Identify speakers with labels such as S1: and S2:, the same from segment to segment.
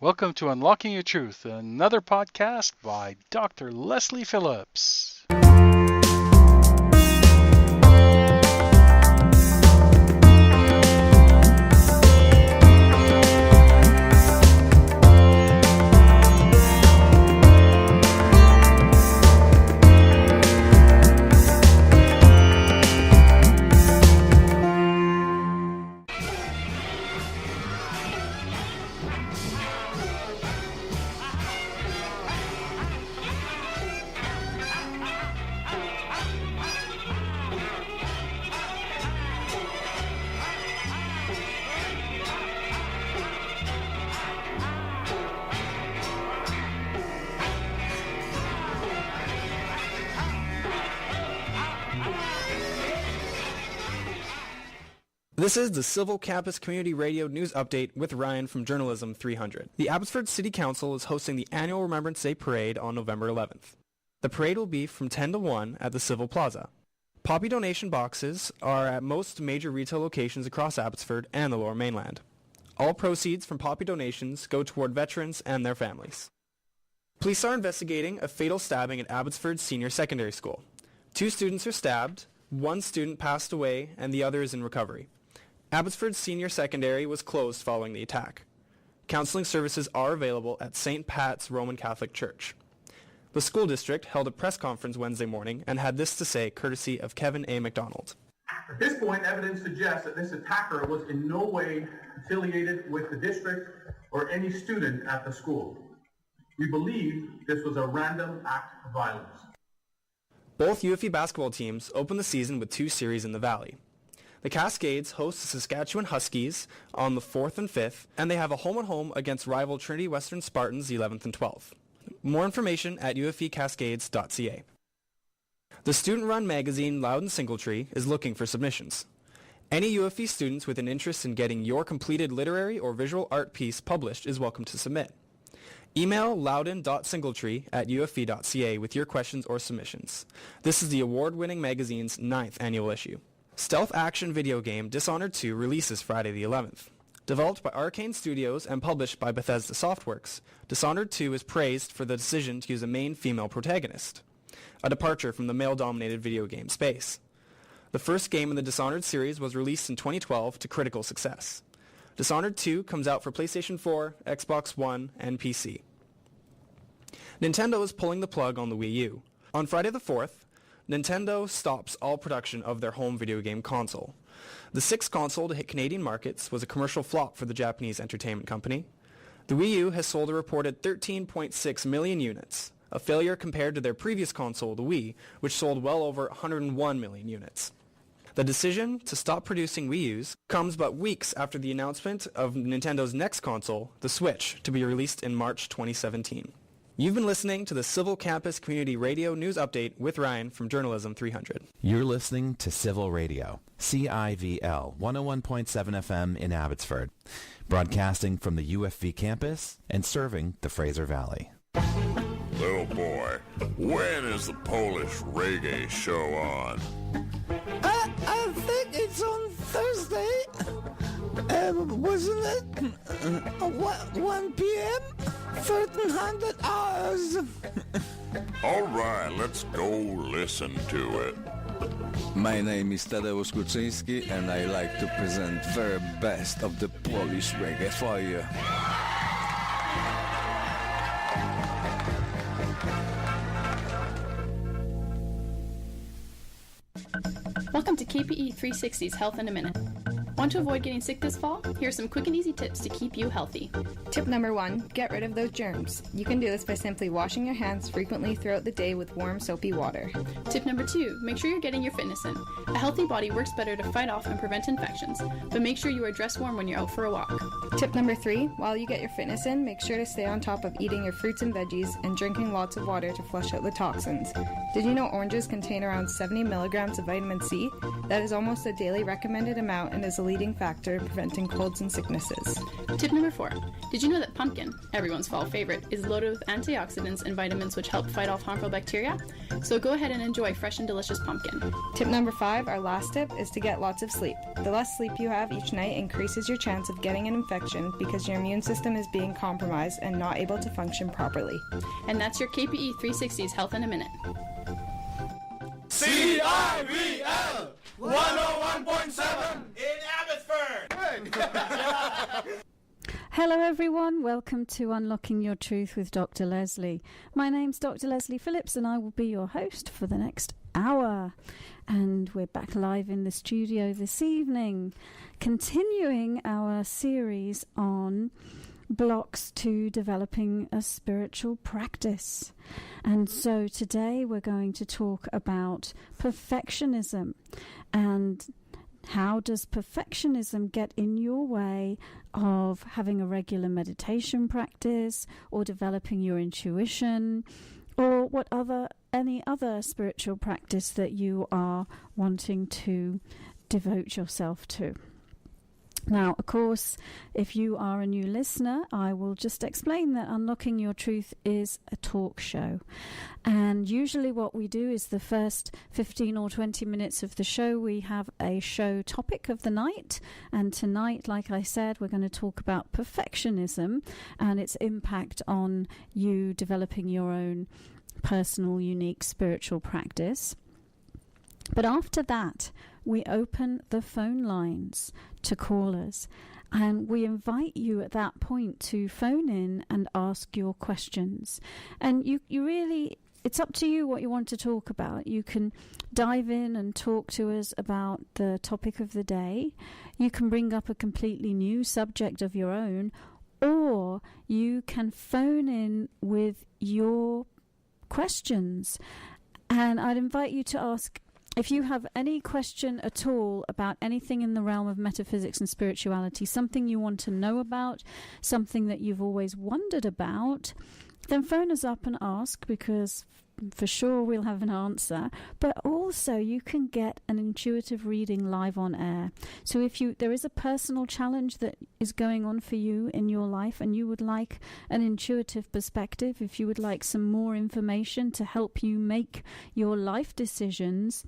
S1: Welcome to Unlocking Your Truth, another podcast by Dr. Leslie Phillips.
S2: This is the Civil Campus Community Radio News Update with Ryan from Journalism 300. The Abbotsford City Council is hosting the annual Remembrance Day Parade on November 11th. The parade will be from 10 to 1 at the Civil Plaza. Poppy donation boxes are at most major retail locations across Abbotsford and the Lower Mainland. All proceeds from Poppy donations go toward veterans and their families. Police are investigating a fatal stabbing at Abbotsford Senior Secondary School. 2 students are stabbed, 1 student passed away, and the other is in recovery. Abbotsford Senior Secondary was closed following the attack. Counseling services are available at St. Pat's Roman Catholic Church. The school district held a press conference Wednesday morning and had this to say, courtesy of Kevin A. McDonald.
S3: At this point, evidence suggests that this attacker was in no way affiliated with the district or any student at the school. We believe this was a random act of violence.
S2: Both UFE basketball teams opened the season with 2 series in the Valley. The Cascades host the Saskatchewan Huskies on the 4th and 5th, and they have a home-and-home against rival Trinity Western Spartans the 11th and 12th. More information at ufecascades.ca. The student-run magazine Loud and Singletree is looking for submissions. Any UFE students with an interest in getting your completed literary or visual art piece published is welcome to submit. Email loudon.singletree@ufe.ca with your questions or submissions. This is the award-winning magazine's 9th annual issue. Stealth action video game Dishonored 2 releases Friday the 11th. Developed by Arcane Studios and published by Bethesda Softworks, Dishonored 2 is praised for the decision to use a main female protagonist, a departure from the male-dominated video game space. The first game in the Dishonored series was released in 2012 to critical success. Dishonored 2 comes out for PlayStation 4, Xbox One, and PC. Nintendo is pulling the plug on the Wii U. On Friday the 4th, Nintendo stops all production of their home video game console. The 6th console to hit Canadian markets was a commercial flop for the Japanese entertainment company. The Wii U has sold a reported 13.6 million units, a failure compared to their previous console, the Wii, which sold well over 101 million units. The decision to stop producing Wii U's comes but weeks after the announcement of Nintendo's next console, the Switch, to be released in March 2017. You've been listening to the Civil Campus Community Radio News Update with Ryan from Journalism 300.
S4: You're listening to Civil Radio, CIVL 101.7 FM in Abbotsford, broadcasting from the UFV campus and serving the Fraser Valley.
S5: Little boy, when is the Polish reggae show on?
S6: I think it's on Thursday. Wasn't it? 1 p.m.? 1300 hours.
S5: All right, let's go listen to it.
S7: My name is Tadeusz Kuczyński, and I like to present very best of the Polish reggae for you.
S8: Welcome to KPE 360's Health in a Minute. Want to avoid getting sick this fall? Here are some quick and easy tips to keep you healthy.
S9: Tip number 1, get rid of those germs. You can do this by simply washing your hands frequently throughout the day with warm, soapy water.
S8: Tip number 2, make sure you're getting your fitness in. A healthy body works better to fight off and prevent infections, but make sure you are dressed warm when you're out for a walk.
S9: Tip number 3, while you get your fitness in, make sure to stay on top of eating your fruits and veggies and drinking lots of water to flush out the toxins. Did you know oranges contain around 70 milligrams of vitamin C? That is almost a daily recommended amount and is illegal leading factor preventing colds and sicknesses.
S8: Tip number 4. Did you know that pumpkin, everyone's fall favorite, is loaded with antioxidants and vitamins which help fight off harmful bacteria? So go ahead and enjoy fresh and delicious pumpkin.
S9: Tip number 5, our last tip, is to get lots of sleep. The less sleep you have each night increases your chance of getting an infection because your immune system is being compromised and not able to function properly.
S8: And that's your KPE 360's Health in a Minute.
S2: CIVL 101.7 in Abbotsford.
S10: Hello everyone, welcome to Unlocking Your Truth with Dr. Leslie. My name's Dr. Leslie Phillips and I will be your host for the next hour. And we're back live in the studio this evening, continuing our series on blocks to developing a spiritual practice. And so today we're going to talk about perfectionism and how does perfectionism get in your way of having a regular meditation practice or developing your intuition or any other spiritual practice that you are wanting to devote yourself to. Now, of course, if you are a new listener, I will just explain that Unlocking Your Truth is a talk show. And usually what we do is the first 15 or 20 minutes of the show, we have a show topic of the night. And tonight, like I said, we're going to talk about perfectionism and its impact on you developing your own personal, unique spiritual practice. But after that, we open the phone lines to callers and we invite you at that point to phone in and ask your questions. And you really, it's up to you what you want to talk about. You can dive in and talk to us about the topic of the day. You can bring up a completely new subject of your own, or you can phone in with your questions. And I'd invite you to ask, if you have any question at all about anything in the realm of metaphysics and spirituality, something you want to know about, something that you've always wondered about, then phone us up and ask, because for sure we'll have an answer. But also you can get an intuitive reading live on air. So if there is a personal challenge that is going on for you in your life and you would like an intuitive perspective, if you would like some more information to help you make your life decisions,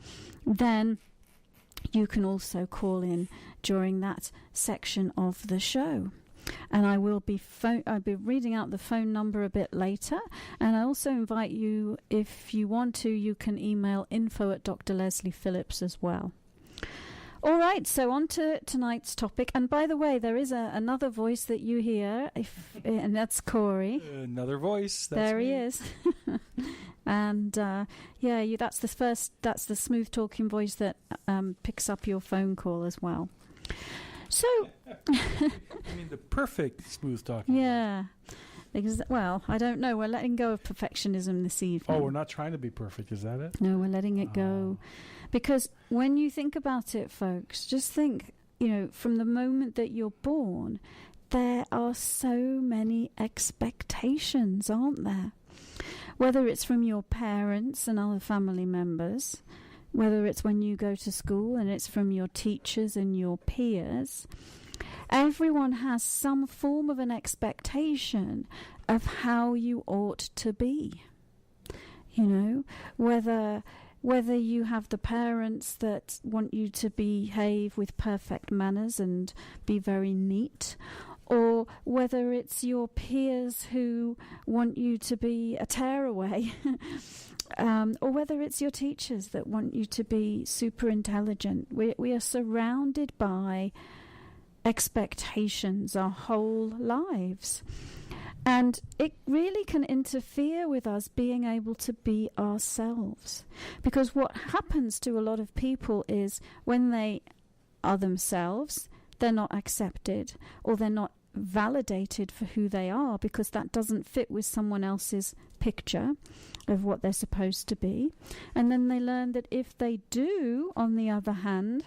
S10: then you can also call in during that section of the show. And I will be I'll be reading out the phone number a bit later. And I also invite you, if you want to, you can email info@drlesliephillips as well. All right, so on to tonight's topic. And by the way, there is another voice that you hear, and that's Corey.
S1: Another voice. That's
S10: there
S1: me.
S10: He is. And that's the smooth talking voice that picks up your phone call as well. So,
S1: I mean, the perfect smooth talking.
S10: Yeah. Well, I don't know. We're letting go of perfectionism this evening.
S1: Oh, we're not trying to be perfect. Is that it?
S10: No, we're letting it go. Because when you think about it, folks, just think, from the moment that you're born, there are so many expectations, aren't there? Whether it's from your parents and other family members, whether it's when you go to school and it's from your teachers and your peers, everyone has some form of an expectation of how you ought to be. Whether you have the parents that want you to behave with perfect manners and be very neat, or whether it's your peers who want you to be a tearaway, or whether it's your teachers that want you to be super intelligent. We are surrounded by expectations our whole lives. And it really can interfere with us being able to be ourselves. Because what happens to a lot of people is when they are themselves, they're not accepted or they're not validated for who they are, because that doesn't fit with someone else's picture of what they're supposed to be. And then they learn that if they do, on the other hand,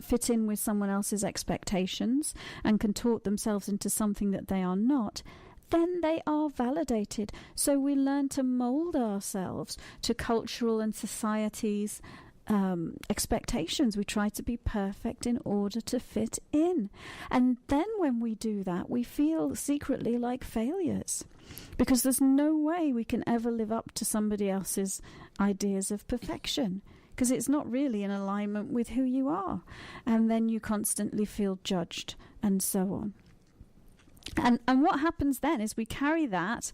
S10: fit in with someone else's expectations and contort themselves into something that they are not, then they are validated. So we learn to mold ourselves to cultural and society's expectations. We try to be perfect in order to fit in. And then when we do that, we feel secretly like failures, because there's no way we can ever live up to somebody else's ideas of perfection, because it's not really in alignment with who you are. And then you constantly feel judged and so on. And what happens then is we carry that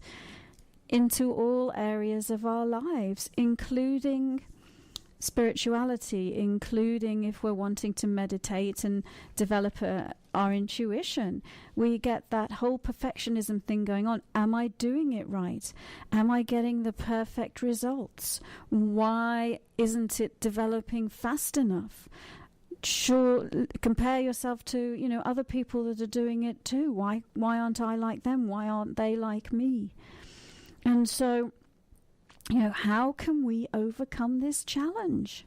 S10: into all areas of our lives, including spirituality, including if we're wanting to meditate and develop our intuition. We get that whole perfectionism thing going on. Am I doing it right? Am I getting the perfect results? Why isn't it developing fast enough? Sure, compare yourself to, other people that are doing it too. Why aren't I like them? Why aren't they like me? And so, how can we overcome this challenge?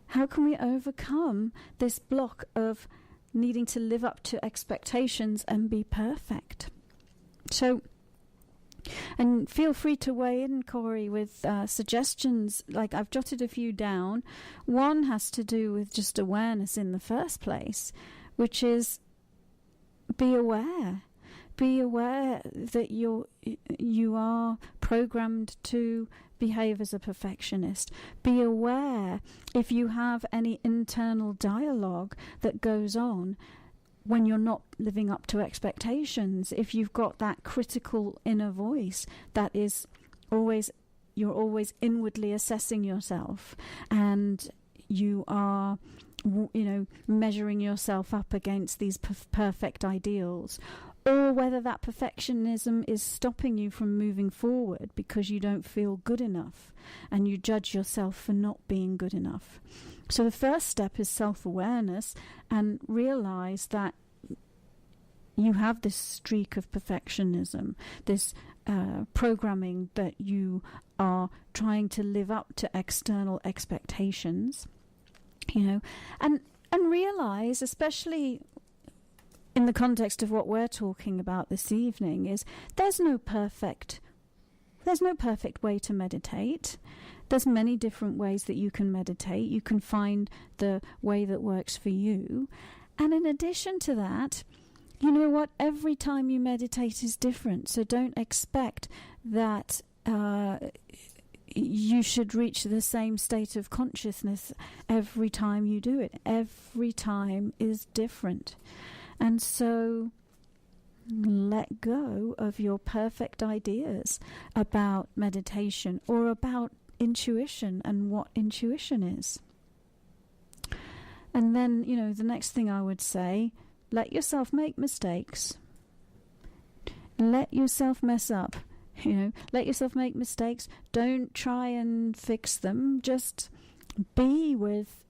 S10: How can we overcome this block of needing to live up to expectations and be perfect? So, and feel free to weigh in, Corey, with suggestions. Like, I've jotted a few down. One has to do with just awareness in the first place, which is be aware. Be aware that you are programmed to behave as a perfectionist. Be aware if you have any internal dialogue that goes on when you're not living up to expectations. If you've got that critical inner voice that is you're always inwardly assessing yourself, and you are measuring yourself up against these perfect ideals, or whether that perfectionism is stopping you from moving forward because you don't feel good enough and you judge yourself for not being good enough. So the first step is self-awareness, and realize that you have this streak of perfectionism, this programming that you are trying to live up to external expectations, and realize, especially in the context of what we're talking about this evening, is there's no perfect way to meditate. There's many different ways that you can meditate. You can find the way that works for you. And in addition to that, you know what? Every time you meditate is different. So don't expect that you should reach the same state of consciousness every time you do it. Every time is different. And so let go of your perfect ideas about meditation or about intuition and what intuition is. And then, the next thing I would say, let yourself make mistakes. Let yourself mess up. Let yourself make mistakes. Don't try and fix them. Just be with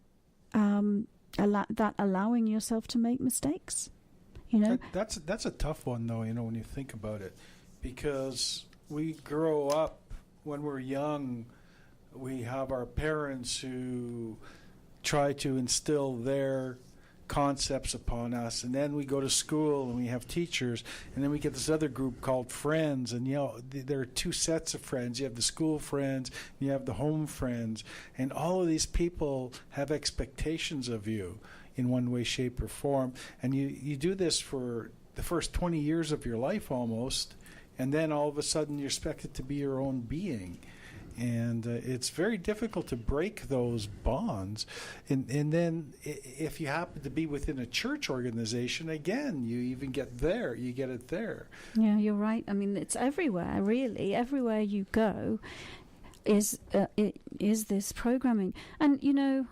S10: allowing yourself to make mistakes.
S11: That's a tough one, though, when you think about it, because we grow up when we're young. We have our parents who try to instill their concepts upon us, and then we go to school and we have teachers, and then we get this other group called friends, and there are two sets of friends. You have the school friends, and you have the home friends, and all of these people have expectations of you in one way, shape, or form, and you do this for the first 20 years of your life almost, and then all of a sudden you're expected to be your own being. And it's very difficult to break those bonds. And then if you happen to be within a church organization, again, you even get there. You get it there.
S10: Yeah, you're right. I mean, it's everywhere, really. Everywhere you go is this programming. And,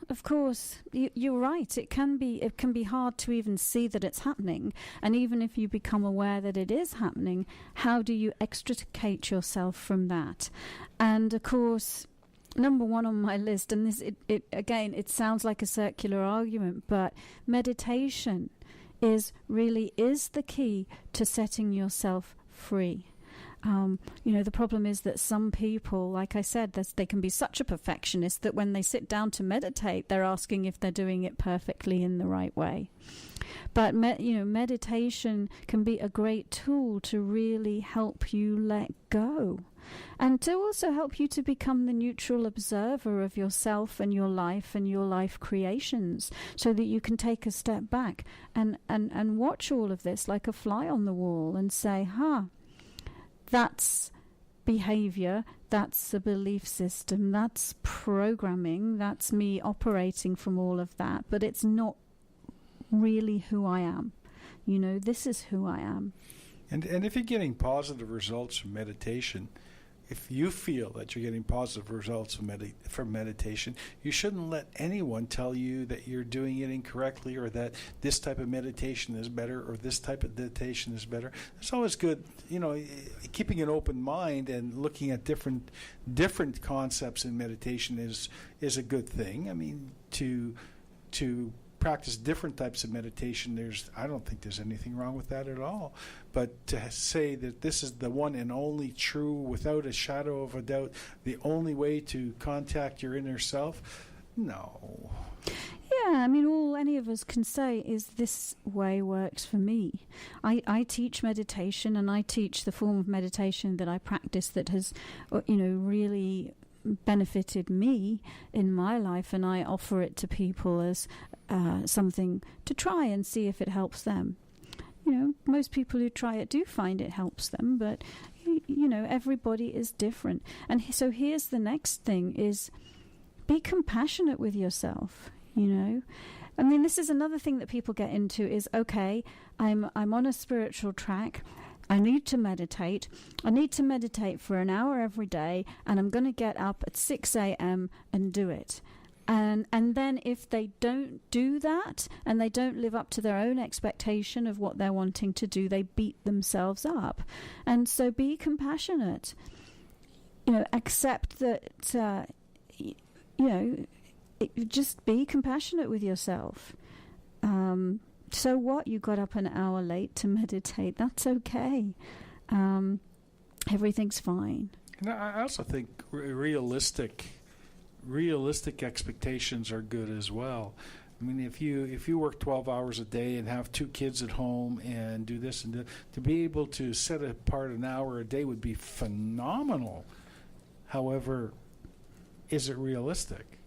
S10: of course, you're right. It can be hard to even see that it's happening. And even if you become aware that it is happening, how do you extricate yourself from that? And, of course, number one on my list, and this, it sounds like a circular argument, but meditation is the key to setting yourself free. The problem is that some people, like I said, they can be such a perfectionist that when they sit down to meditate, they're asking if they're doing it perfectly in the right way. But meditation can be a great tool to really help you let go, and to also help you to become the neutral observer of yourself and your life creations, so that you can take a step back and watch all of this like a fly on the wall and say, that's behavior, that's a belief system, that's programming, that's me operating from all of that, but it's not really who I am. This is who I am.
S11: And if you're getting positive results from meditation, if you feel that you're getting positive results from meditation, you shouldn't let anyone tell you that you're doing it incorrectly, or that this type of meditation is better, or this type of meditation is better. It's always good, keeping an open mind and looking at different concepts in meditation is a good thing. I mean, to practice different types of meditation, I don't think there's anything wrong with that at all. But to say that this is the one and only true, without a shadow of a doubt, the only way to contact your inner self, no.
S10: Yeah, I mean, all any of us can say is this way works for me. I teach meditation, and I teach the form of meditation that I practice that has, really benefited me in my life, and I offer it to people as something to try and see if it helps them. Most people who try it do find it helps them, but everybody is different. And so here's the next thing: is be compassionate with yourself. I mean, this is another thing that people get into is, okay, I'm on a spiritual track. I need to meditate. I need to meditate for an hour every day, and I'm going to get up at 6 a.m. and do it. And then if they don't do that, and they don't live up to their own expectation of what they're wanting to do, they beat themselves up. And so be compassionate. Accept that, just be compassionate with yourself. So what? You got up an hour late to meditate. That's okay. Everything's fine.
S11: And I also think realistic expectations are good as well. I mean, if you work 12 hours a day and have 2 kids at home and do this and that, to be able to set apart an hour a day would be phenomenal. However, is it realistic?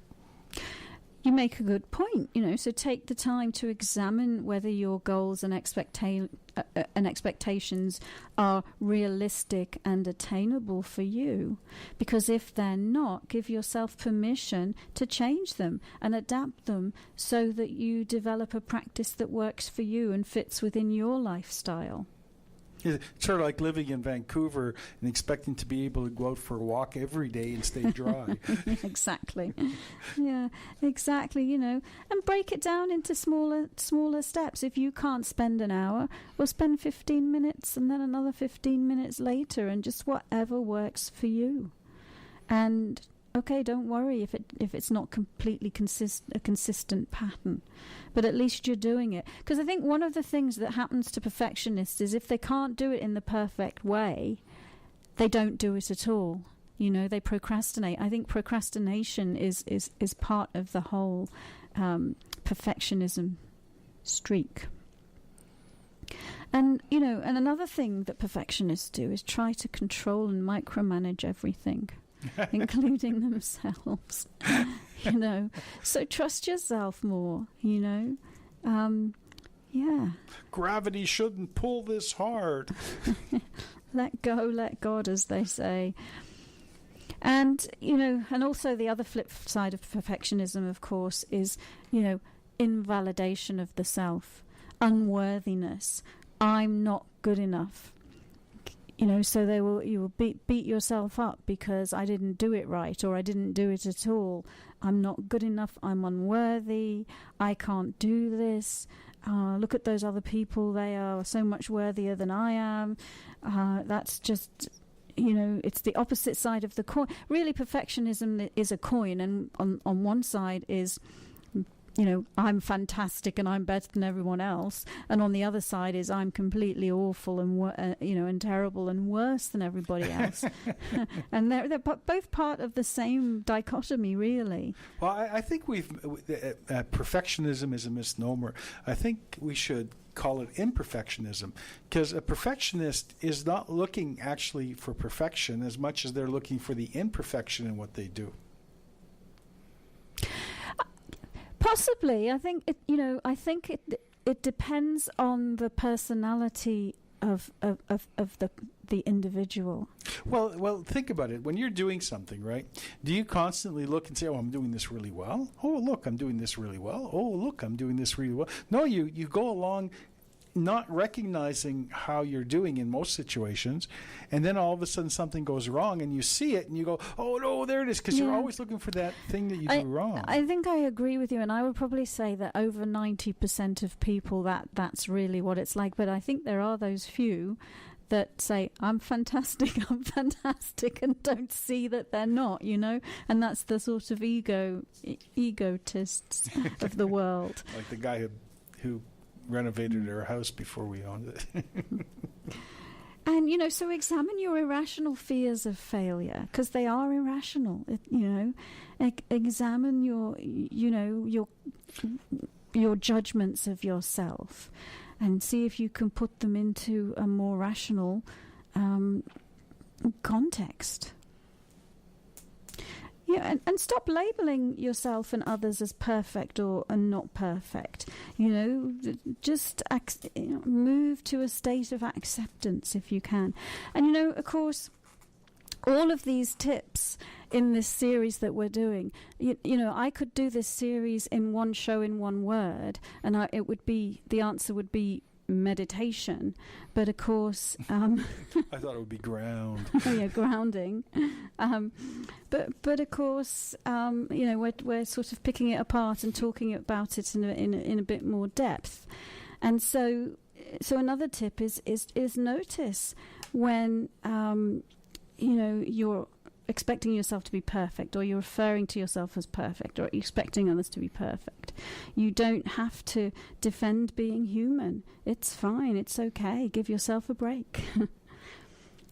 S10: You make a good point, so take the time to examine whether your goals and expectations are realistic and attainable for you. Because if they're not, give yourself permission to change them and adapt them so that you develop a practice that works for you and fits within your lifestyle.
S11: It's sort of like living in Vancouver and expecting to be able to go out for a walk every day and stay dry.
S10: Exactly. Yeah, exactly, and break it down into smaller steps. If you can't spend an hour, well, spend 15 minutes and then another 15 minutes later, and just whatever works for you. And okay, don't worry if it's not completely a consistent pattern, but at least you're doing it. Because I think one of the things that happens to perfectionists is if they can't do it in the perfect way, they don't do it at all. They procrastinate. I think procrastination is part of the whole perfectionism streak. And and another thing that perfectionists do is try to control and micromanage everything. Including themselves, So trust yourself more, yeah.
S11: Gravity shouldn't pull this hard.
S10: Let go, let God, as they say. And, and also the other flip side of perfectionism, of course, is, invalidation of the self, unworthiness. I'm not good enough. So you will beat yourself up because I didn't do it right, or I didn't do it at all. I'm not good enough. I'm unworthy. I can't do this. Look at those other people. They are so much worthier than I am. That's just, it's the opposite side of the coin. Really, perfectionism is a coin, and on one side is I'm fantastic and I'm better than everyone else, and on the other side is I'm completely awful and and terrible and worse than everybody else. And they're both part of the same dichotomy, really.
S11: Well, I think perfectionism is a misnomer. I think we should call it imperfectionism, because a perfectionist is not looking actually for perfection as much as they're looking for the imperfection in what they do.
S10: Possibly, I think it. I think it depends on the personality of the individual.
S11: Well, think about it. When you're doing something, right? Do you constantly look and say, "Oh, I'm doing this really well. Oh, look, I'm doing this really well. Oh, look, I'm doing this really well." No, you go along not recognizing how you're doing in most situations, and then all of a sudden something goes wrong and you see it and you go, "Oh no, there it is," because you're always looking for that thing that you do wrong.
S10: I think I agree with you, and I would probably say that over 90% of people that's really what it's like. But I think there are those few that say, I'm fantastic, and don't see that they're not, and that's the sort of egotists of the world.
S11: Like the guy who renovated our house before we owned it.
S10: And so examine your irrational fears of failure, because they are irrational. Examine your judgments of yourself, and see if you can put them into a more rational context. Yeah, and stop labeling yourself and others as perfect or not perfect. Just move to a state of acceptance if you can. And of course, all of these tips in this series that we're doing, I could do this series in one show in one word, and the answer would be meditation. But of course,
S11: I thought it would be ground.
S10: Oh yeah, grounding. But of course, we're sort of picking it apart and talking about it in a bit more depth. And so another tip is notice when you're expecting yourself to be perfect, or you're referring to yourself as perfect, or expecting others to be perfect. You don't have to defend being human. It's fine. It's okay. Give yourself a break.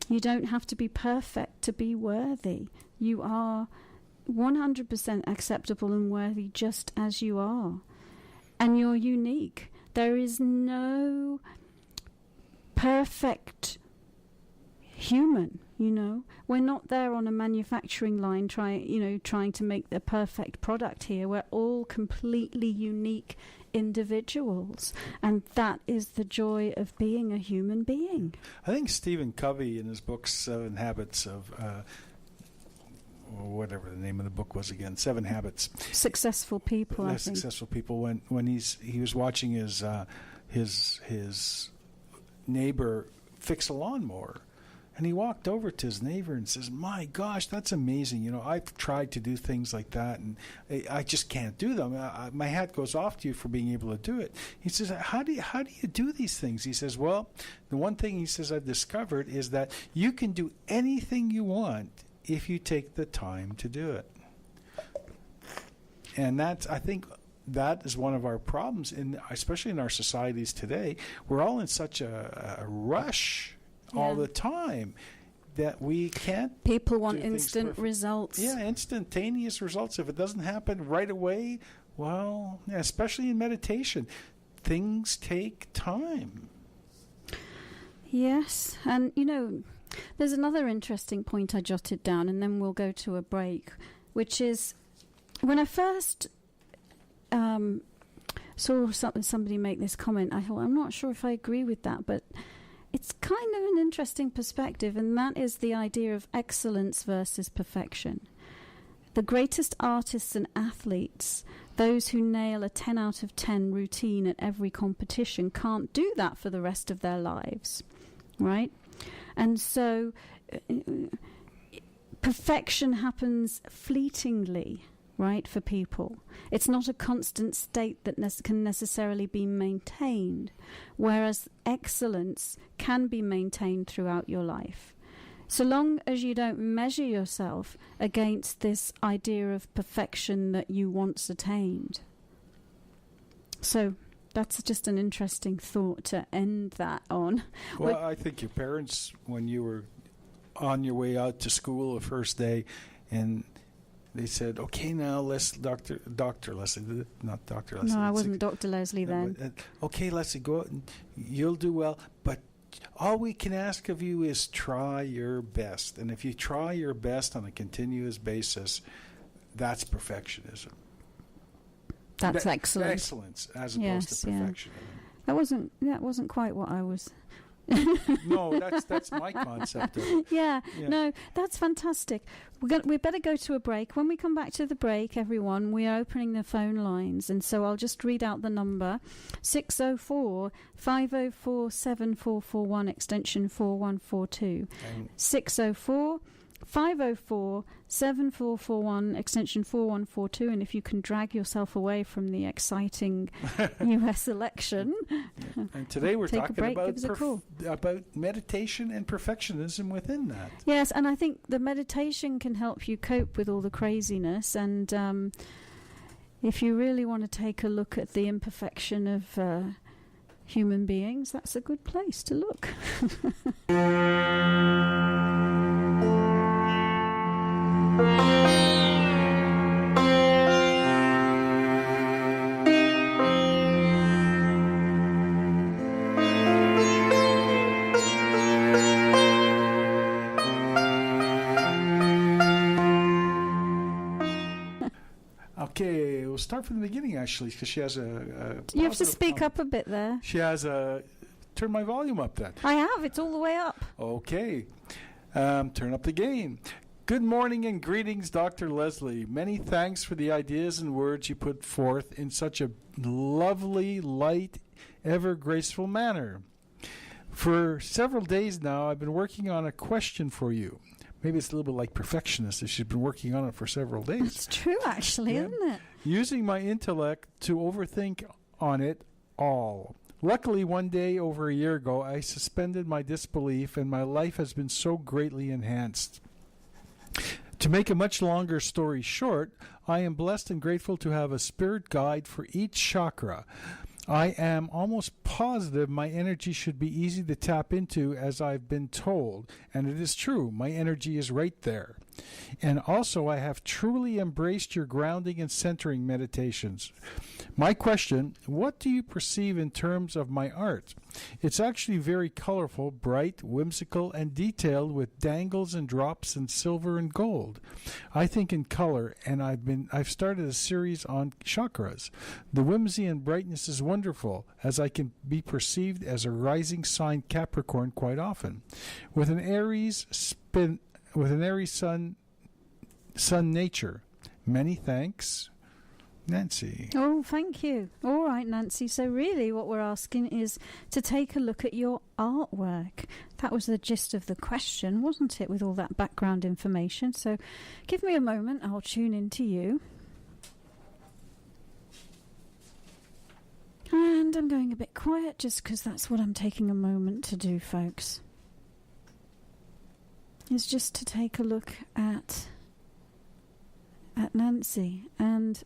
S10: You don't have to be perfect to be worthy. You are 100% acceptable and worthy just as you are. And you're unique. There is no perfect human. We're not there on a manufacturing line trying to make the perfect product here. We're all completely unique individuals, and that is the joy of being a human being.
S11: I think Stephen Covey, in his book 7 Habits of whatever the name of the book was again, 7 Habits.
S10: Successful people, I think.
S11: Successful people. When he was watching his neighbor fix a lawnmower, and he walked over to his neighbor and says, "My gosh, that's amazing. I've tried to do things like that, and I just can't do them. My hat goes off to you for being able to do it." He says, how do you do these things? He says, "Well, the one thing," he says, "I've discovered is that you can do anything you want if you take the time to do it." And I think that is one of our problems, especially in our societies today. We're all in such a rush all the time that we can't.
S10: People want instant results.
S11: Yeah, instantaneous results. If it doesn't happen right away, well, especially in meditation, things take time.
S10: Yes, and there's another interesting point I jotted down, and then we'll go to a break, which is when I first saw somebody make this comment, I thought, I'm not sure if I agree with that, but it's kind of an interesting perspective, and that is the idea of excellence versus perfection. The greatest artists and athletes, those who nail a 10 out of 10 routine at every competition, can't do that for the rest of their lives, right? And so perfection happens fleetingly, right, for people. It's not a constant state that can necessarily be maintained, whereas excellence can be maintained throughout your life. So long as you don't measure yourself against this idea of perfection that you once attained. So that's just an interesting thought to end that on.
S11: Well, I think your parents, when you were on your way out to school the first day, and they said, "Okay, now Dr. Leslie, not Dr. Leslie."
S10: No, I wasn't Dr. Leslie then.
S11: Okay, Leslie, go out and you'll do well, but all we can ask of you is try your best. And if you try your best on a continuous basis, that's perfectionism.
S10: That's excellent.
S11: Excellence as opposed to perfection.
S10: Yeah. That wasn't quite what I was.
S11: No, that's my concept of it.
S10: Yeah, no, that's fantastic. We better go to a break. When we come back to the break, everyone, we are opening the phone lines, and so I'll just read out the number: 604-504-7441 extension 4142. 604-504-7441 extension 4142. And if you can drag yourself away from the exciting US election.
S11: And today we're talking
S10: about
S11: meditation and perfectionism within that.
S10: Yes, and I think the meditation can help you cope with all the craziness. And if you really want to take a look at the imperfection of human beings, that's a good place to look.
S11: Okay, we'll start from the beginning, actually, because she has a
S10: You have to speak up a bit there.
S11: She has turn my volume up then.
S10: I have. It's all the way up.
S11: Okay. Turn up the gain. Good morning and greetings, Dr. Leslie. Many thanks for the ideas and words you put forth in such a lovely, light, ever graceful manner. For several days now, I've been working on a question for you. Maybe it's a little bit like perfectionist if she's been working on it for several days.
S10: It's true, actually, isn't it?
S11: Using my intellect to overthink on it all. Luckily, one day over a year ago, I suspended my disbelief and my life has been so greatly enhanced. To make a much longer story short, I am blessed and grateful to have a spirit guide for each chakra. I am almost positive my energy should be easy to tap into, as I've been told, and it is true, my energy is right there. And also, I have truly embraced your grounding and centering meditations. My question, what do you perceive in terms of my art? It's actually very colorful, bright, whimsical, and detailed with dangles and drops in silver and gold. I think in color, and I've started a series on chakras. The whimsy and brightness is wonderful, as I can be perceived as a rising sign Capricorn quite often. With an Aries sun nature. Many thanks, Nancy.
S10: Oh, thank you. All right, Nancy. So really what we're asking is to take a look at your artwork. That was the gist of the question, wasn't it, with all that background information? So give me a moment. I'll tune in to you. And I'm going a bit quiet just because that's what I'm taking a moment to do, folks. Is just to take a look at Nancy. And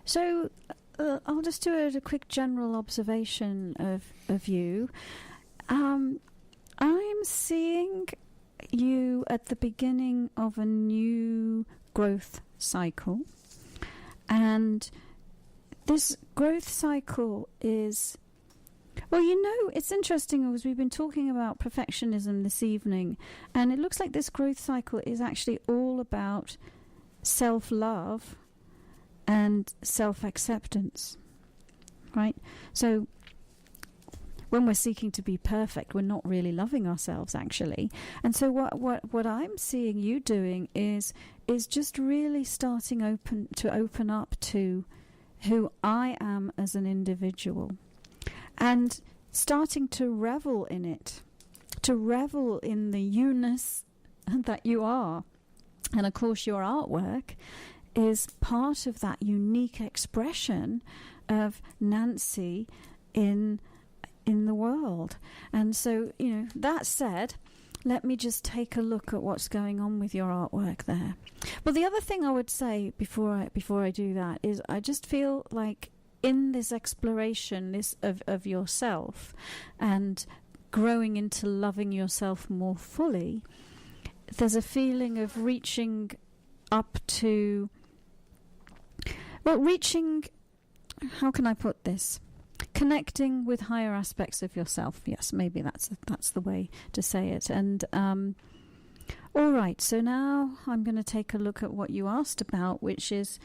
S10: so I'll just do a quick general observation of you. I'm seeing you at the beginning of a new growth cycle. And this growth cycle is... Well, you know, it's interesting because we've been talking about perfectionism this evening, and it looks like this growth cycle is actually all about self-love and self-acceptance, right? So when we're seeking to be perfect, we're not really loving ourselves, actually. And so what I'm seeing you doing is just really starting to open up to who I am as an individual. And starting to revel in it, to revel in the you-ness that you are. And of course your artwork is part of that unique expression of Nancy in the world. And so, you know, that said, let me just take a look at what's going on with your artwork there. Well, the other thing I would say before I do that is I just feel like in this exploration of yourself and growing into loving yourself more fully, there's a feeling of reaching up to, how can I put this? Connecting with higher aspects of yourself. Yes, maybe that's the way to say it. And all right, so now I'm going to take a look at what you asked about, which is,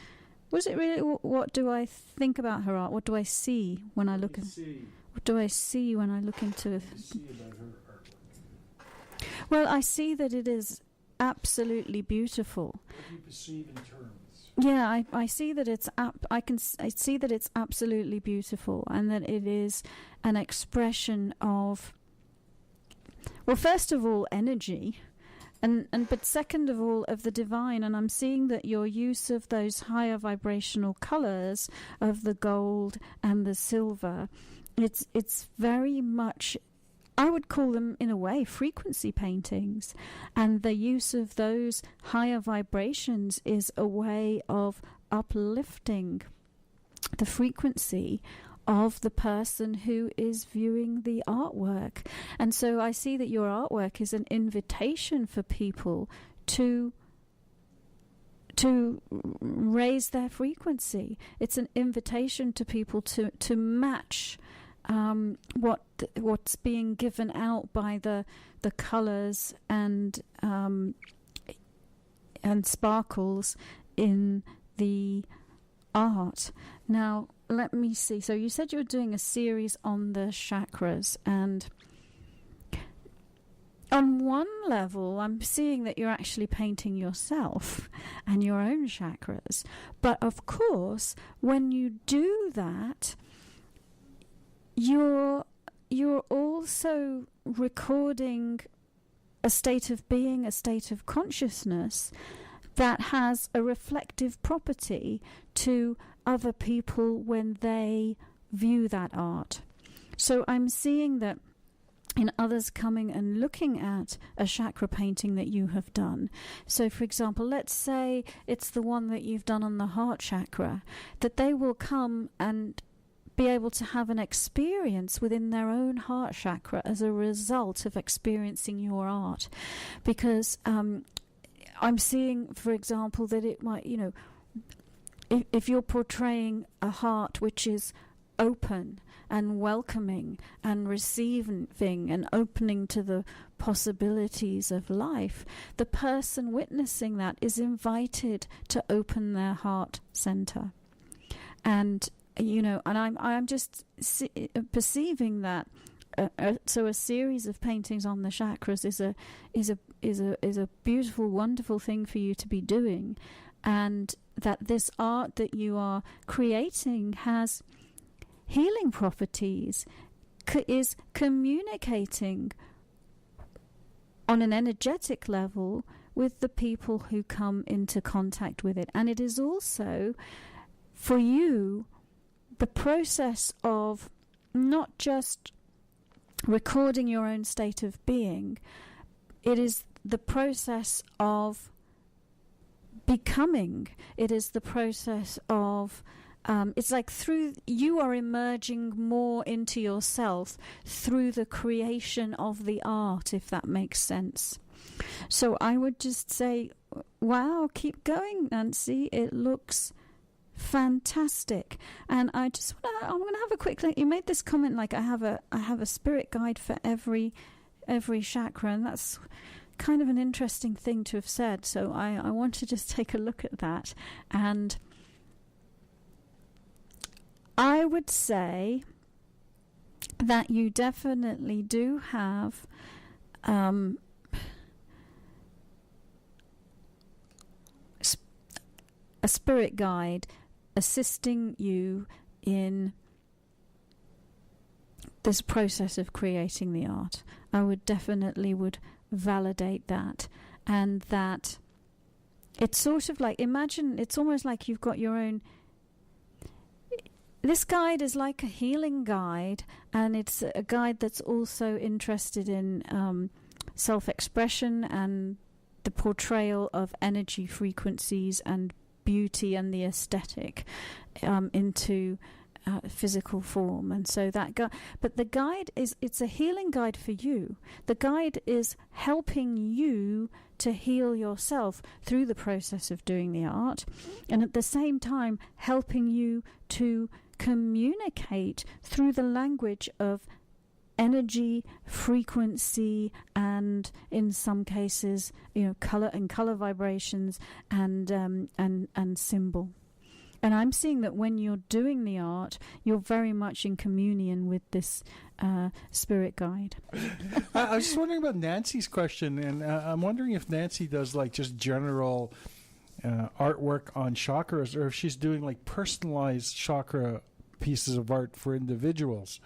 S10: was it really, what do I think about her art? What do I see when I look at? What do I see when I look into?
S11: What do you see about her artwork?
S10: Well, I see that it is absolutely beautiful.
S11: What do you perceive in terms?
S10: Yeah, I see that I see that it's absolutely beautiful, and that it is an expression of, well, first of all, energy, but second of all, of the divine. And I'm seeing that your use of those higher vibrational colors of the gold and the silver, it's very much, I would call them, in a way, frequency paintings. And the use of those higher vibrations is a way of uplifting the frequency of the person who is viewing the artwork. And so I see that your artwork is an invitation for people to raise their frequency. It's an invitation to people to match what's being given out by the colors and sparkles in the art. Now, let me see. So you said you were doing a series on the chakras, and on one level, I'm seeing that you're actually painting yourself and your own chakras. But of course, when you do that, you're also recording a state of being, a state of consciousness that has a reflective property to other people when they view that art. So I'm seeing that in others coming and looking at a chakra painting that you have done. So, for example, let's say it's the one that you've done on the heart chakra, that they will come and be able to have an experience within their own heart chakra as a result of experiencing your art. Because I'm seeing, for example, that it might, if you're portraying a heart which is open and welcoming and receiving and opening to the possibilities of life, the person witnessing that is invited to open their heart center. And I'm just perceiving that. So a series of paintings on the chakras is a beautiful, wonderful thing for you to be doing, and that this art that you are creating has healing properties, is communicating on an energetic level with the people who come into contact with it. And it is also, for you, the process of not just recording your own state of being, it is the process of becoming. It is the process of it's like you are emerging more into yourself through the creation of the art, if that makes sense. So I would just say, wow, keep going, Nancy. It looks fantastic. And I'm going to have a quick look. You made this comment like I have a spirit guide for every chakra, and that's kind of an interesting thing to have said. So I want to just take a look at that. And I would say that you definitely do have a spirit guide assisting you in this process of creating the art. I would definitely validate that, and that it's sort of like, imagine it's almost like you've got your own. This guide is like a healing guide, and it's a guide that's also interested in self-expression and the portrayal of energy frequencies and beauty and the aesthetic into physical form. And so that but the guide it's a healing guide for you. The guide is helping you to heal yourself through the process of doing the art, and at the same time helping you to communicate through the language of energy, frequency, and in some cases, color and color vibrations and symbol. And I'm seeing that when you're doing the art, you're very much in communion with this spirit guide.
S11: I was just wondering about Nancy's question, and I'm wondering if Nancy does like just general artwork on chakras, or if she's doing like personalized chakra pieces of art for individuals.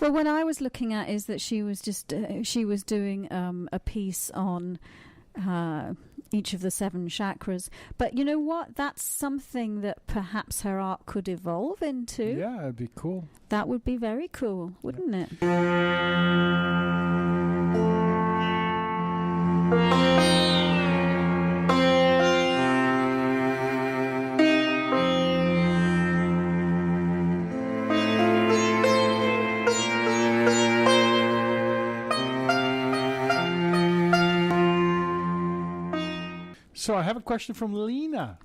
S10: Well, what I was looking at is that she was just she was doing a piece on each of the 7 chakras. But you know what? That's something that perhaps her art could evolve into.
S11: Yeah, it'd be cool.
S10: That would be very cool, wouldn't it?
S11: So I have a question from Lena.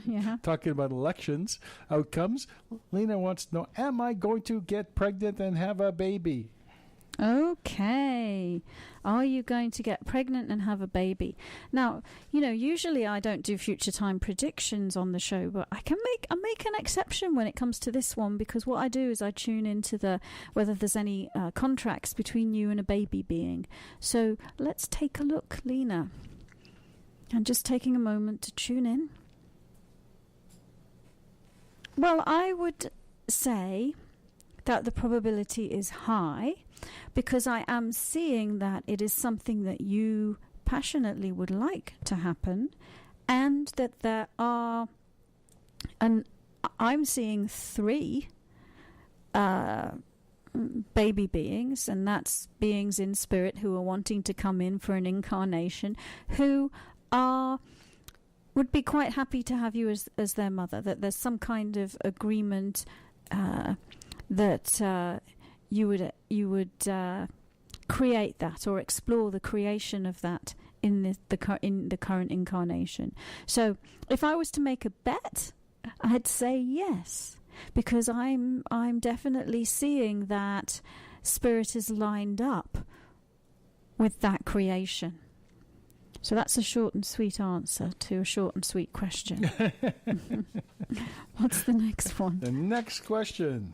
S10: Yeah.
S11: Talking about elections outcomes. Lena wants to know, am I going to get pregnant and have a baby?
S10: Okay. Are you going to get pregnant and have a baby? Now, usually I don't do future time predictions on the show, but I make an exception when it comes to this one, because what I do is I tune into whether there's any contracts between you and a baby being. So let's take a look, Lena. And just taking a moment to tune in. Well, I would say that the probability is high, because I am seeing that it is something that you passionately would like to happen, and that there are, and I'm seeing 3 baby beings, and that's beings in spirit who are wanting to come in for an incarnation, who would be quite happy to have you as their mother, that there's some kind of agreement that you would create that, or explore the creation of that in the current incarnation. So if I was to make a bet, I'd say yes, because I'm definitely seeing that spirit is lined up with that creation. So that's a short and sweet answer to a short and sweet question. What's the next one?
S11: The next question.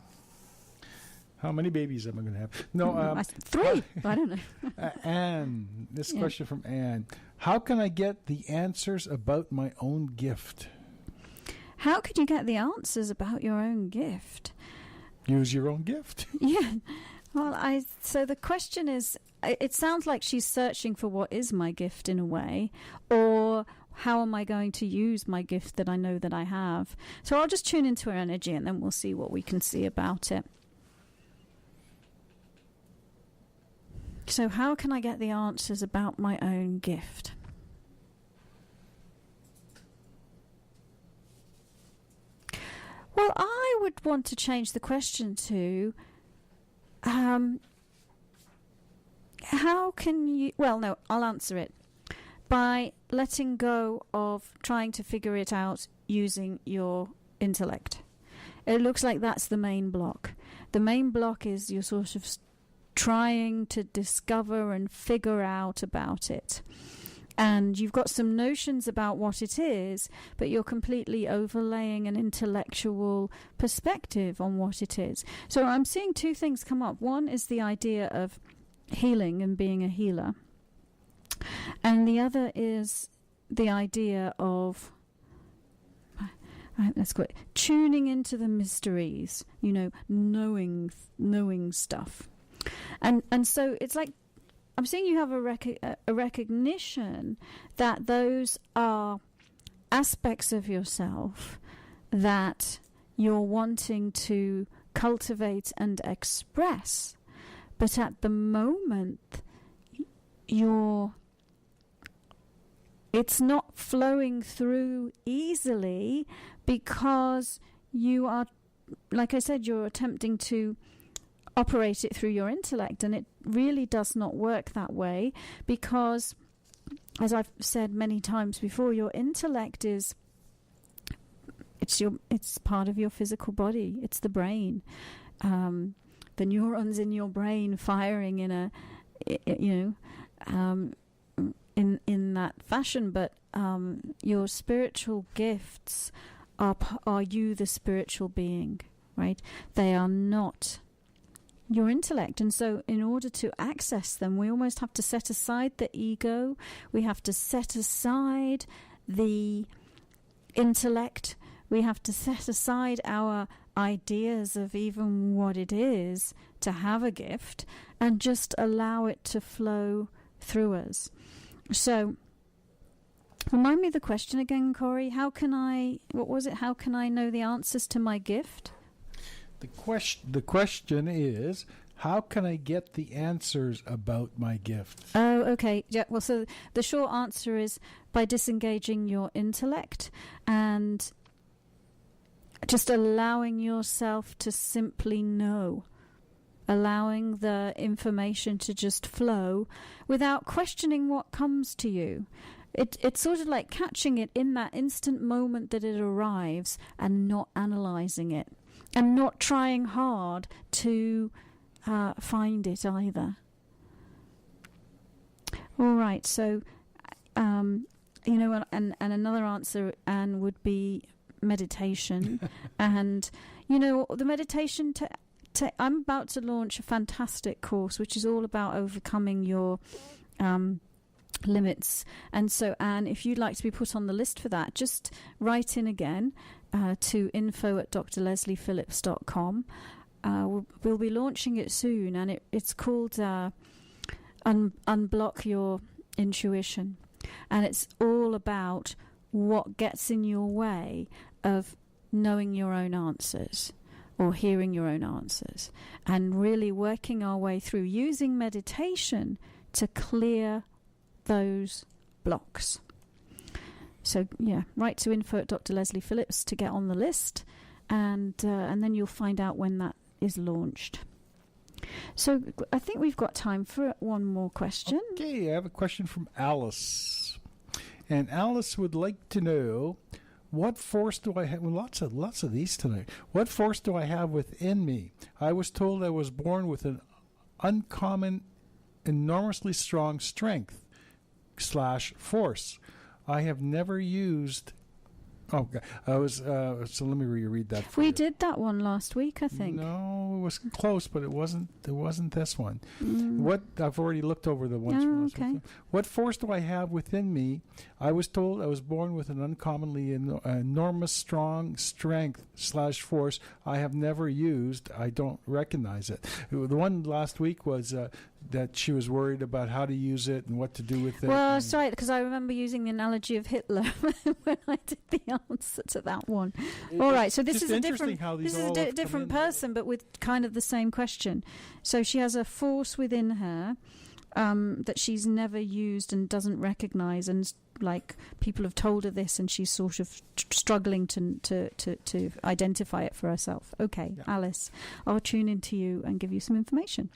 S11: How many babies am I going to have? No,
S10: 3. I don't know.
S11: Anne. This question from Anne. How can I get the answers about my own gift?
S10: How could you get the answers about your own gift?
S11: Use your own gift.
S10: Yeah. Well, so the question is, it sounds like she's searching for what is my gift in a way, or how am I going to use my gift that I know that I have? So I'll just tune into her energy, and then we'll see what we can see about it. So how can I get the answers about my own gift? Well, I would want to change the question to, how can you... Well, no, I'll answer it by letting go of trying to figure it out using your intellect. It looks like that's the main block. The main block is you're sort of trying to discover and figure out about it. And you've got some notions about what it is, but you're completely overlaying an intellectual perspective on what it is. So I'm seeing 2 things come up. One is the idea of healing and being a healer. And the other is the idea of, let's go, tuning into the mysteries, knowing stuff. And so it's like, I'm seeing you have a recognition that those are aspects of yourself that you're wanting to cultivate and express. But at the moment, it's not flowing through easily because you are, like I said, you're attempting to operate it through your intellect, and it really does not work that way because, as I've said many times before, your intellect is it's part of your physical body. It's the brain, the neurons in your brain firing in in that fashion. But your spiritual gifts are you, the spiritual being, right? They are not your intellect. And so in order to access them, we almost have to set aside the ego. We have to set aside the intellect. We have to set aside our ideas of even what it is to have a gift and just allow it to flow through us. So remind me the question again, Corey. How can I know the answers to my gift?
S11: The question is, how can I get the answers about my gift?
S10: Oh, okay. Yeah. Well, so the short answer is by disengaging your intellect and just allowing yourself to simply know, allowing the information to just flow without questioning what comes to you. It's sort of like catching it in that instant moment that it arrives and not analysing it. And not trying hard to find it either. All right, so, and another answer, Anne, would be meditation. And, the meditation, I'm about to launch a fantastic course, which is all about overcoming your limits. And so, Anne, if you'd like to be put on the list for that, just write in again to info@drlesliephillips.com. We'll be launching it soon, and it's called Unblock Your Intuition. And it's all about what gets in your way of knowing your own answers or hearing your own answers, and really working our way through using meditation to clear those blocks. So, yeah, write to info@drlesliephillips to get on the list, and then you'll find out when that is launched. So I think we've got time for one more question.
S11: Okay, I have a question from Alice. And Alice would like to know, what force do I have? Well, lots of these tonight. What force do I have within me? I was told I was born with an uncommon, enormously strong strength / force. I have never used. Oh, I was. So let me reread that.
S10: We did that one last week, I think.
S11: No, it was close, but it wasn't. It wasn't this one. What I've already looked over the ones.
S10: Oh, okay.
S11: What force do I have within me? I was told I was born with an uncommonly enormous, strong strength / force. I have never used. I don't recognize it. The one last week was that she was worried about how to use it and what to do with it.
S10: Well, that's right, because I remember using the analogy of Hitler when I did the answer to that one. All right, so this is a different person, but with kind of the same question. So she has a force within her that she's never used and doesn't recognize, and like people have told her this, and she's sort of struggling to identify it for herself. Okay, yeah. Alice, I'll tune into you and give you some information.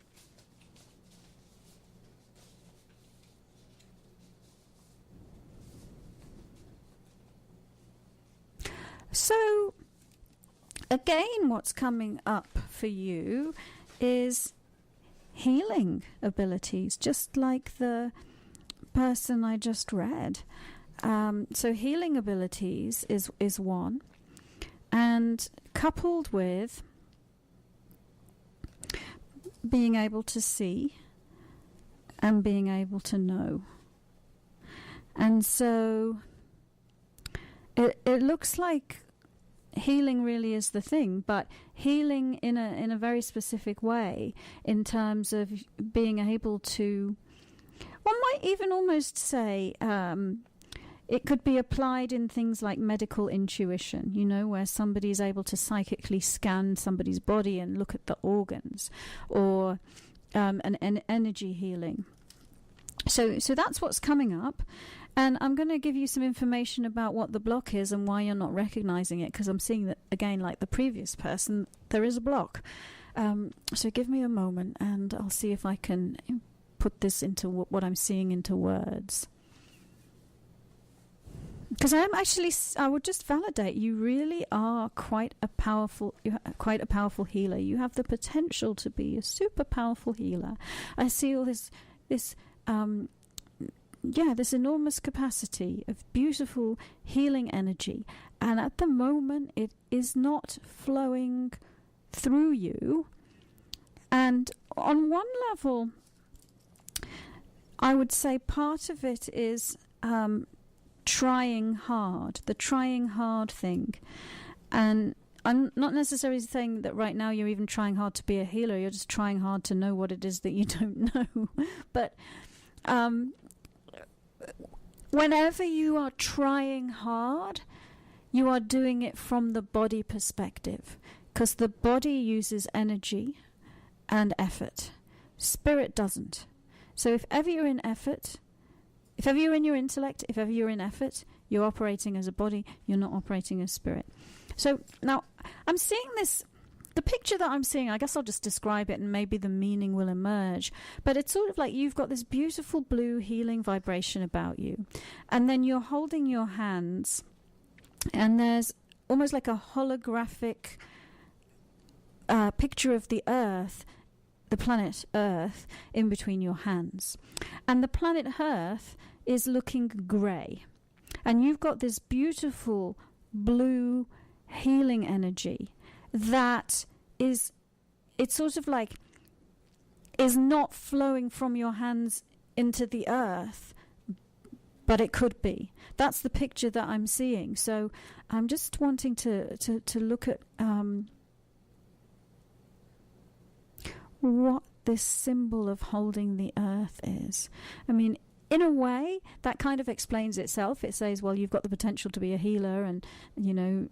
S10: So, again, what's coming up for you is healing abilities, just like the person I just read. So healing abilities is one, and coupled with being able to see and being able to know. And so it looks like healing really is the thing, but healing in a very specific way, in terms of being able to, one might even almost say, it could be applied in things like medical intuition, where somebody is able to psychically scan somebody's body and look at the organs, or an energy healing. So that's what's coming up. And I'm going to give you some information about what the block is and why you're not recognizing it, because I'm seeing that, again, like the previous person, there is a block. So give me a moment and I'll see if I can put this into what I'm seeing into words. Because I would just validate, you really are quite a powerful healer. You have the potential to be a super powerful healer. I see all this enormous capacity of beautiful healing energy, and at the moment it is not flowing through you. And on one level, I would say part of it is trying hard, the trying hard thing. And I'm not necessarily saying that right now you're even trying hard to be a healer. You're just trying hard to know what it is that you don't know. But whenever you are trying hard, you are doing it from the body perspective, because the body uses energy and effort. Spirit doesn't. So if ever you're in effort, if ever you're in your intellect, if ever you're in effort, you're operating as a body, you're not operating as spirit. So now I'm seeing this, the picture that I'm seeing, I guess I'll just describe it and maybe the meaning will emerge. But it's sort of like you've got this beautiful blue healing vibration about you. And then you're holding your hands and there's almost like a holographic picture of the Earth, the planet Earth, in between your hands. And the planet Earth is looking grey. And you've got this beautiful blue healing energy that is, it's sort of like, is not flowing from your hands into the earth, but it could be. That's the picture that I'm seeing. So I'm just wanting to look at what this symbol of holding the earth is. I mean, in a way, that kind of explains itself. It says, well, you've got the potential to be a healer, and you know,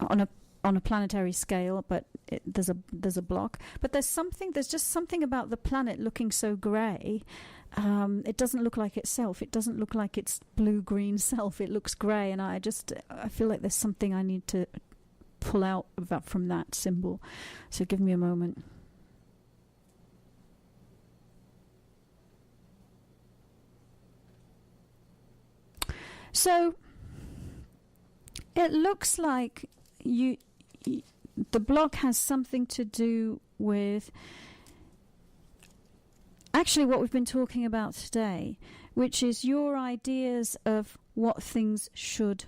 S10: on a planetary scale, but there's a block. But there's just something about the planet looking so grey. It doesn't look like itself. It doesn't look like its blue-green self. It looks grey, and I feel like there's something I need to pull out from that symbol. So give me a moment. So it looks like the block has something to do with actually what we've been talking about today, which is your ideas of what things should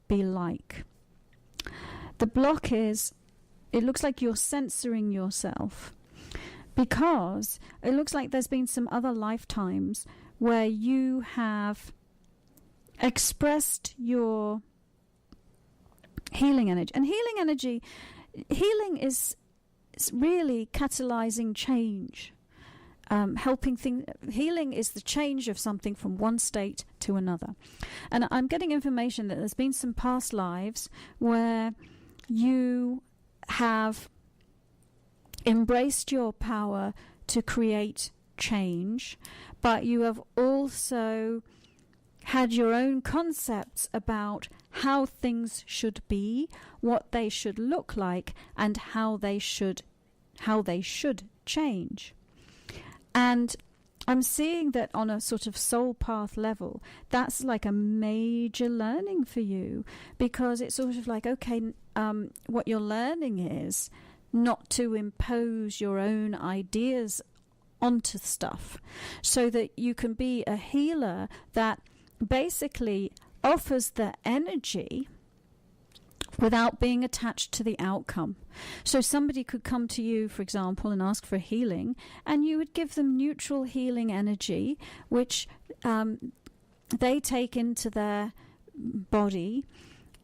S10: be like. The block is, it looks like you're censoring yourself because it looks like there's been some other lifetimes where you have expressed your healing energy. And healing is really catalyzing change, helping things. Healing is the change of something from one state to another. And I'm getting information that there's been some past lives where you have embraced your power to create change, but you have also had your own concepts about how things should be, what they should look like, and how they should change. And I'm seeing that on a sort of soul path level, that's like a major learning for you, because it's sort of like, okay, what you're learning is not to impose your own ideas onto stuff, so that you can be a healer that basically offers the energy without being attached to the outcome. So somebody could come to you, for example, and ask for healing, and you would give them neutral healing energy, which they take into their body,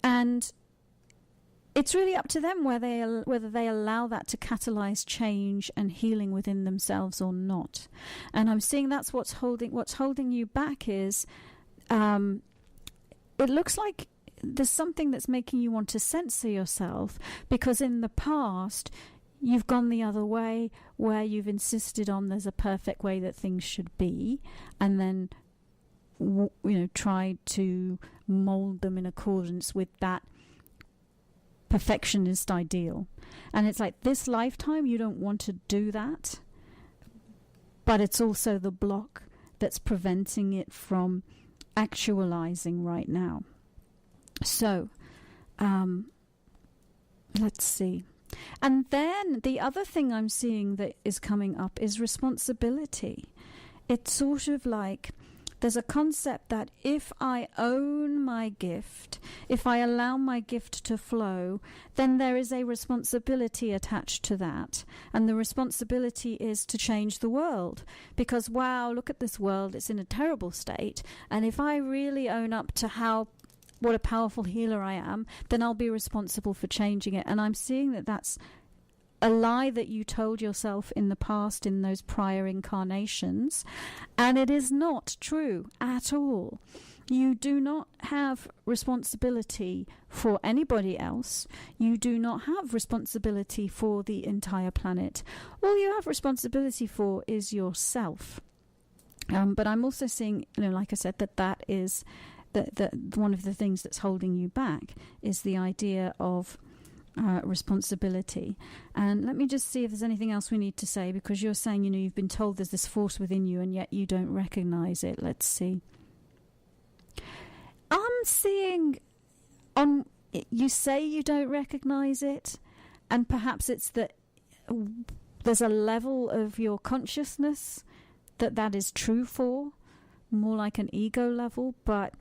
S10: and it's really up to them whether they allow that to catalyze change and healing within themselves or not. And I'm seeing that's what's holding you back is it looks like there's something that's making you want to censor yourself, because in the past you've gone the other way, where you've insisted on there's a perfect way that things should be, and then tried to mold them in accordance with that perfectionist ideal. And it's like, this lifetime you don't want to do that, but it's also the block that's preventing it from actualizing right now. So let's see. And then the other thing I'm seeing that is coming up is responsibility. It's sort of like there's a concept that if I own my gift, if I allow my gift to flow, then there is a responsibility attached to that. And the responsibility is to change the world. Because, wow, look at this world, it's in a terrible state. And if I really own up to what a powerful healer I am, then I'll be responsible for changing it. And I'm seeing that that's a lie that you told yourself in the past, in those prior incarnations, and it is not true at all. You do not have responsibility for anybody else. You do not have responsibility for the entire planet. All you have responsibility for is yourself. But I'm also seeing, like I said, that is that one of the things that's holding you back is the idea of responsibility. And let me just see if there's anything else we need to say, because you're saying, you've been told there's this force within you and yet you don't recognize it. Let's see. I'm seeing you say you don't recognize it, and perhaps it's that there's a level of your consciousness that is true for, more like an ego level, but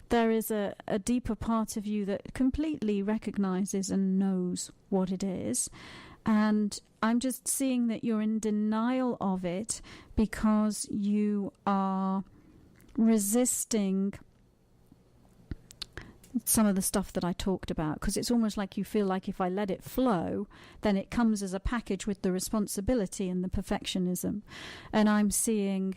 S10: there is a deeper part of you that completely recognizes and knows what it is. And I'm just seeing that you're in denial of it because you are resisting some of the stuff that I talked about, because it's almost like you feel like if I let it flow, then it comes as a package with the responsibility and the perfectionism. And I'm seeing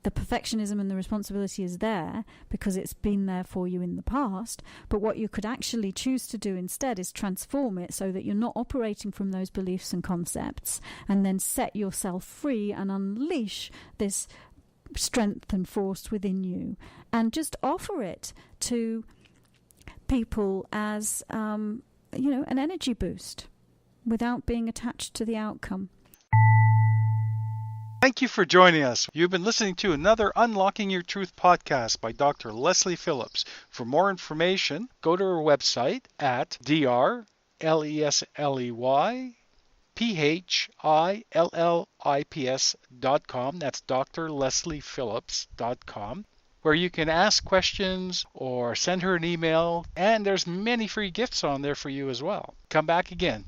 S10: the perfectionism and the responsibility is there because it's been there for you in the past. But what you could actually choose to do instead is transform it so that you're not operating from those beliefs and concepts, and then set yourself free and unleash this strength and force within you, and just offer it to people as an energy boost without being attached to the outcome.
S1: Thank you for joining us. You've been listening to another Unlocking Your Truth podcast by Dr. Leslie Phillips. For more information, go to our website at drlesleyphillips.com. That's drlesleyphillips.com, where you can ask questions or send her an email, and there's many free gifts on there for you as well. Come back again.